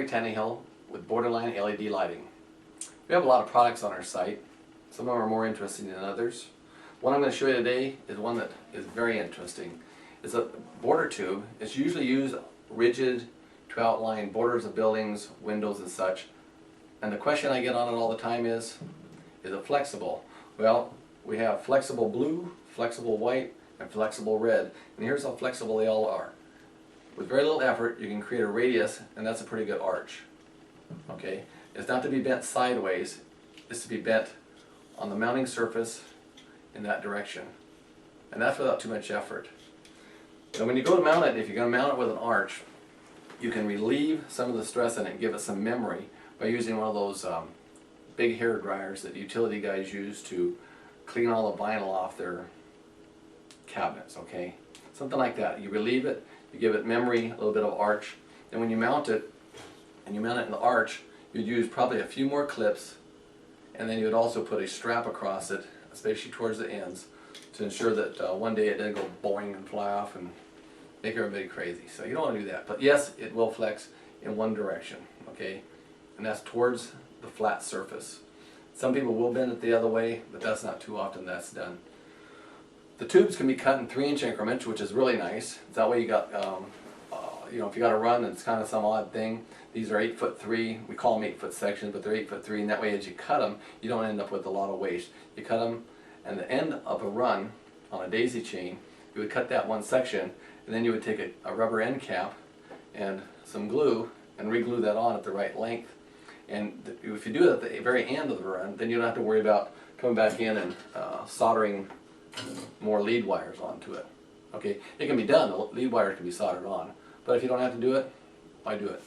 Tannehill with Borderline LED Lighting. We have a lot of products on our site. Some of them are more interesting than others. One I'm going to show you today is one that is very interesting. It's a border tube. It's usually used rigid to outline borders of buildings, windows and such. And the question I get on it all the time is it flexible? Well, we have flexible blue, flexible white, and flexible red. And here's how flexible they all are. With very little effort, you can create a radius, and that's a pretty good arch. Okay? It's not to be bent sideways, it's to be bent on the mounting surface in that direction. And that's without too much effort. Now when you go to mount it, if you're going to mount it with an arch, you can relieve some of the stress in it and give it some memory by using one of those big hair dryers that utility guys use to clean all the vinyl off their cabinets, okay? Something like that. You relieve it, you give it memory, a little bit of arch, and when you mount it, and you mount it in the arch, you'd use probably a few more clips, and then you would also put a strap across it, especially towards the ends, to ensure that one day it didn't go boing and fly off and make everybody crazy. So you don't want to do that. But yes, it will flex in one direction, okay? And that's towards the flat surface. Some people will bend it the other way, but that's not too often that's done. The tubes can be cut in 3-inch increments, which is really nice. That way you got, you know, if you got to run and it's kind of some odd thing, these are 8'3". We call them 8-foot sections, but they're 8'3", and that way as you cut them, you don't end up with a lot of waste. You cut them, and the end of a run on a daisy chain, you would cut that one section, and then you would take a rubber end cap and some glue and re-glue that on at the right length. And if you do it at the very end of the run, then you don't have to worry about coming back in and soldering more lead wires onto it. Okay, it can be done, the lead wires can be soldered on, but if you don't have to do it, why do it?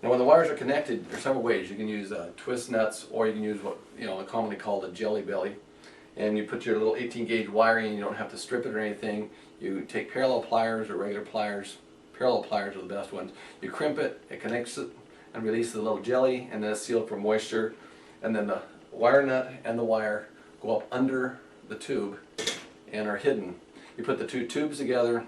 Now when the wires are connected, there's several ways. You can use twist nuts, or you can use what commonly called a jelly belly. And you put your little 18-gauge wiring, you don't have to strip it or anything. You take parallel pliers or regular pliers. Parallel pliers are the best ones. You crimp it, it connects it, and releases the little jelly, and then it's sealed for moisture. And then the wire nut and the wire go up under the tube and are hidden. You put the two tubes together,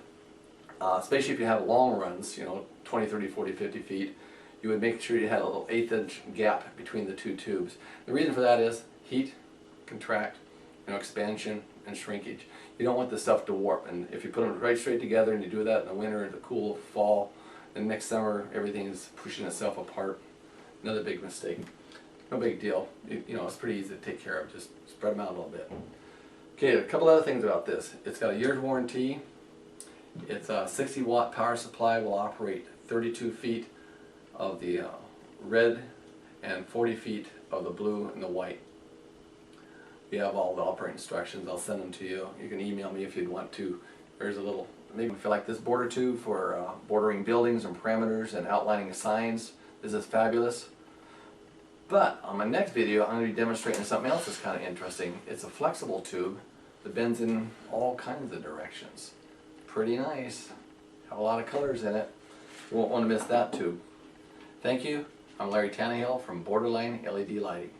especially if you have long runs, 20, 30, 40, 50 feet, you would make sure you had a little 1/8-inch gap between the two tubes. The reason for that is heat, contract, expansion, and shrinkage. You don't want the stuff to warp, and if you put them right straight together and you do that in the winter, the cool fall, and next summer everything is pushing itself apart. Another big mistake. No big deal. It's pretty easy to take care of. Just spread them out a little bit. Okay, a couple other things about this. It's got a year's warranty. It's a 60-watt power supply, will operate 32 feet of the red and 40 feet of the blue and the white. We have all the operating instructions. I'll send them to you. You can email me if you'd want to. There's a little, maybe if you like this border tube for bordering buildings and parameters and outlining signs. This is fabulous. But on my next video, I'm going to be demonstrating something else that's kind of interesting. It's a flexible tube that bends in all kinds of directions. Pretty nice. Have a lot of colors in it. You won't want to miss that tube. Thank you. I'm Larry Tannehill from Borderline LED Lighting.